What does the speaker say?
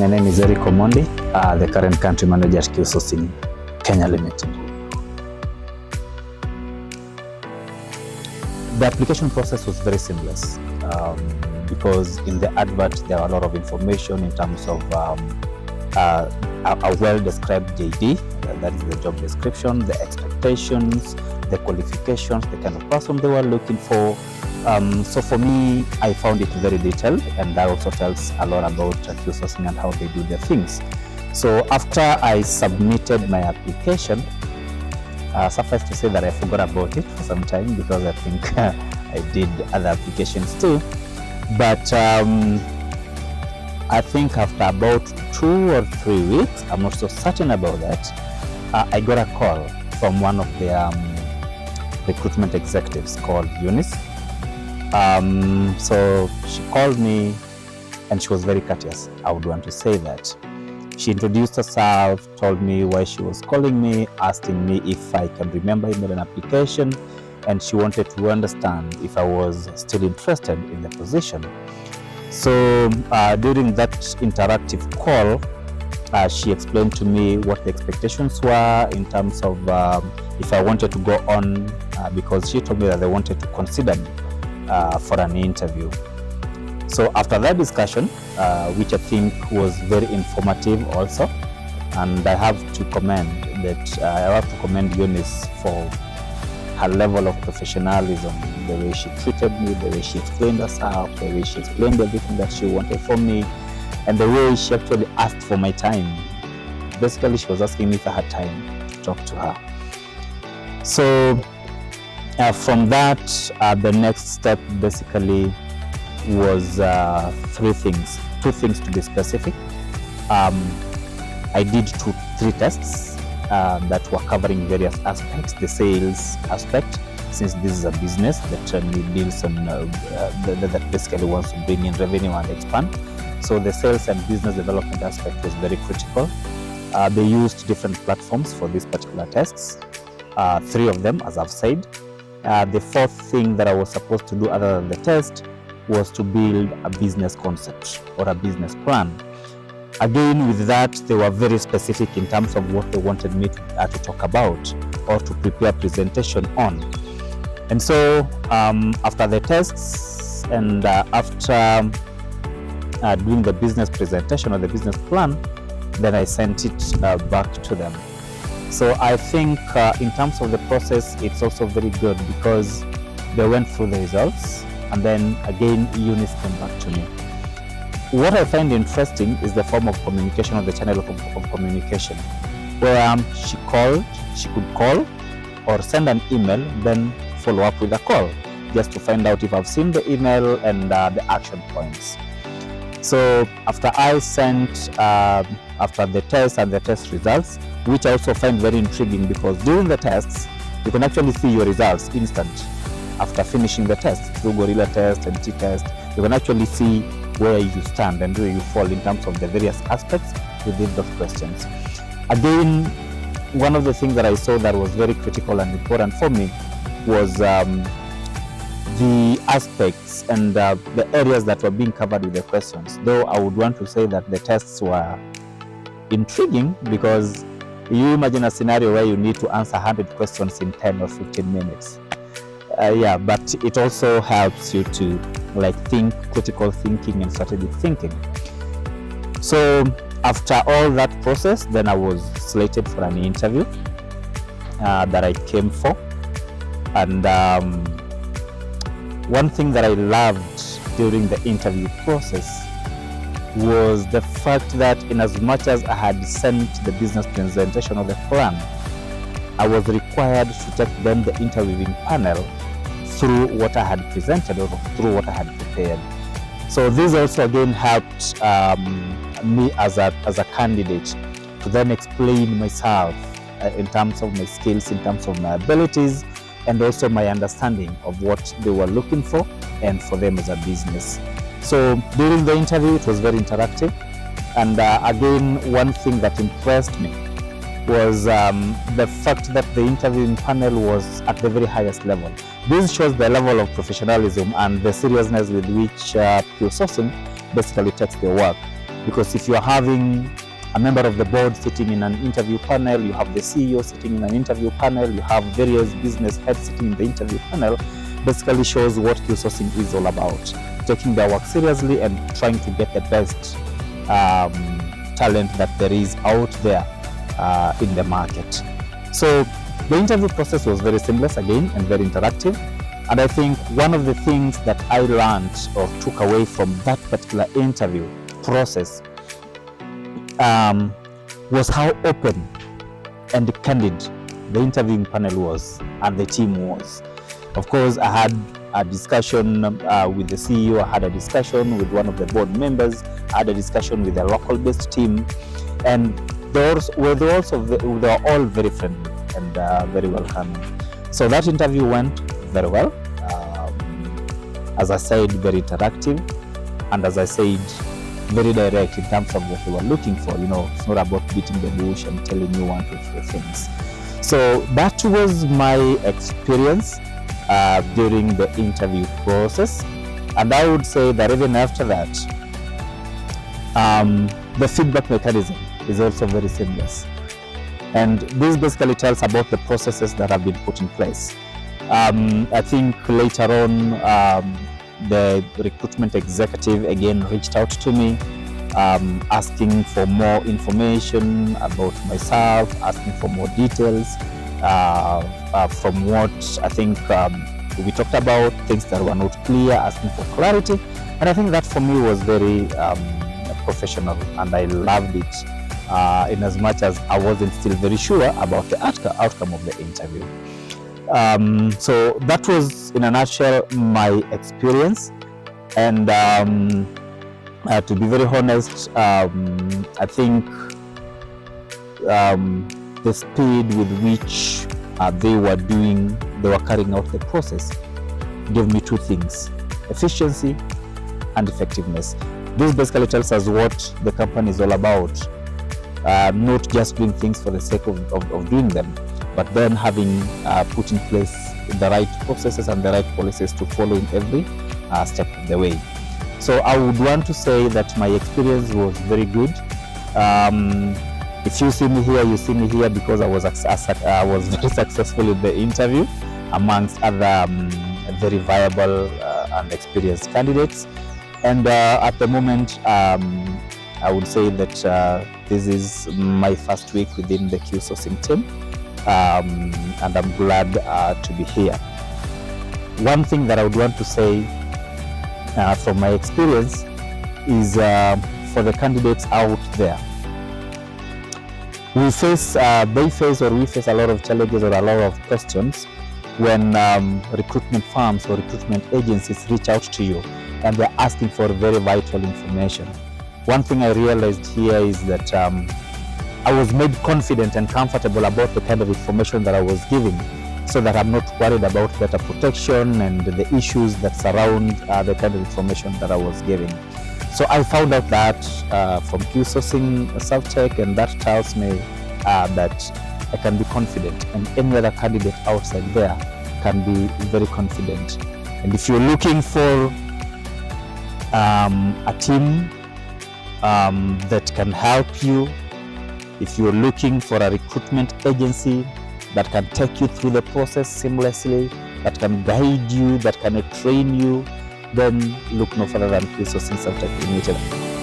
My name is Omondi, the current country manager at Q-Sourcing Kenya Limited. The application process was very seamless because in the advert there were a lot of information in terms of a well-described JD, that is the job description, the expectations, the qualifications, the kind of person they were looking for. So for me, I found it very detailed, and that also tells a lot about Q-Sourcing and how they do their things. So after I submitted my application, suffice to say that I forgot about it for some time because I think I did other applications too. But I think after about 2 or 3 weeks, I'm not so certain about that, I got a call from one of the recruitment executives called Eunice. So she called me and she was very courteous, I would want to say that. She introduced herself, told me why she was calling me, asking me if I can remember I made an application, and she wanted to understand if I was still interested in the position. So during that interactive call, she explained to me what the expectations were in terms of if I wanted to go on, because she told me that they wanted to consider me for an interview. So after that discussion, which I think was very informative also, and I have to commend Eunice for her level of professionalism, the way she treated me, the way she explained herself, the way she explained everything that she wanted from me, and the way she actually asked for my time. Basically, she was asking me if I had time to talk to her. So from that, the next step basically was 2 things to be specific. I did 3 tests that were covering various aspects. The sales aspect, since this is a business that deals on that basically wants to bring in revenue and expand. So the sales and business development aspect was very critical. They used different platforms for these particular tests, 3 of them, as I've said. The 4th thing that I was supposed to do other than the test was to build a business concept or a business plan. Again, with that, they were very specific in terms of what they wanted me to talk about or to prepare a presentation on. And so after the tests and after doing the business presentation or the business plan, then I sent it back to them. So I think in terms of the process, it's also very good because they went through the results, and then again Eunice came back to me. What I find interesting is the form of communication, or the channel of communication, where she could call or send an email, then follow up with a call, just to find out if I've seen the email and the action points. So after I sent, after the test and the test results, which I also find very intriguing because during the tests, you can actually see your results instant. After finishing the test, through Gorilla test and T-test, you can actually see where you stand and where you fall in terms of the various aspects within those questions. Again, one of the things that I saw that was very critical and important for me was the aspects and the areas that were being covered with the questions. Though I would want to say that the tests were intriguing because you imagine a scenario where you need to answer 100 questions in 10 or 15 minutes. But it also helps you to think critical thinking and strategic thinking. So after all that process, then I was slated for an interview that I came for. And one thing that I loved during the interview process was the fact that in as much as I had sent the business presentation of the plan, I was required to take them, the interviewing panel, through what I had presented or through what I had prepared. So this also again helped me as a candidate to then explain myself in terms of my skills, in terms of my abilities, and also my understanding of what they were looking for and for them as a business. So during the interview, it was very interactive. And again, one thing that impressed me was the fact that the interviewing panel was at the very highest level. This shows the level of professionalism and the seriousness with which Q-Sourcing basically takes their work. Because if you are having a member of the board sitting in an interview panel, you have the CEO sitting in an interview panel, you have various business heads sitting in the interview panel, basically shows what Q-Sourcing is all about. Taking their work seriously and trying to get the best talent that there is out there in the market. So the interview process was very seamless again and very interactive. And I think one of the things that I learned or took away from that particular interview process was how open and candid the interviewing panel was and the team was. Of course, I had a discussion with the CEO, I had a discussion with one of the board members, I had a discussion with a local-based team, and they were all very friendly and very welcoming. So that interview went very well. As I said, very interactive, and as I said, very direct in terms of what they were looking for. You know, it's not about beating the bush and telling you 1, 2, 3 things. So that was my experience during the interview process, and I would say that even after that, the feedback mechanism is also very seamless, and this basically tells about the processes that have been put in place. I think later on the recruitment executive again reached out to me, asking for more information about myself, asking for more details from what I think we talked about, things that were not clear, asking for clarity. And I think that for me was very professional, and I loved it in as much as I wasn't still very sure about the outcome of the interview. So that was, in a nutshell, my experience. And to be very honest, I think the speed with which they were carrying out the process gave me 2 things: efficiency and effectiveness. This basically tells us what the company is all about, not just doing things for the sake of doing them, but then having put in place the right processes and the right policies to follow in every step of the way. So I would want to say that my experience was very good. If you see me here, you see me here because I was very successful in the interview amongst other very viable and experienced candidates. And at the moment, I would say that this is my first week within the Q-Sourcing team. And I'm glad to be here. One thing that I would want to say from my experience is for the candidates out there, we face a lot of challenges or a lot of questions when recruitment firms or recruitment agencies reach out to you and they're asking for very vital information. One thing I realized here is that I was made confident and comfortable about the kind of information that I was giving, so that I'm not worried about data protection and the issues that surround the kind of information that I was giving. So I found out that from Q-Sourcing Servtec, and that tells me that I can be confident, and any other candidate outside there can be very confident. And if you're looking for a team that can help you, if you're looking for a recruitment agency that can take you through the process seamlessly, that can guide you, that can train you, then look no further than Q-Sourcing Servtec Kenya.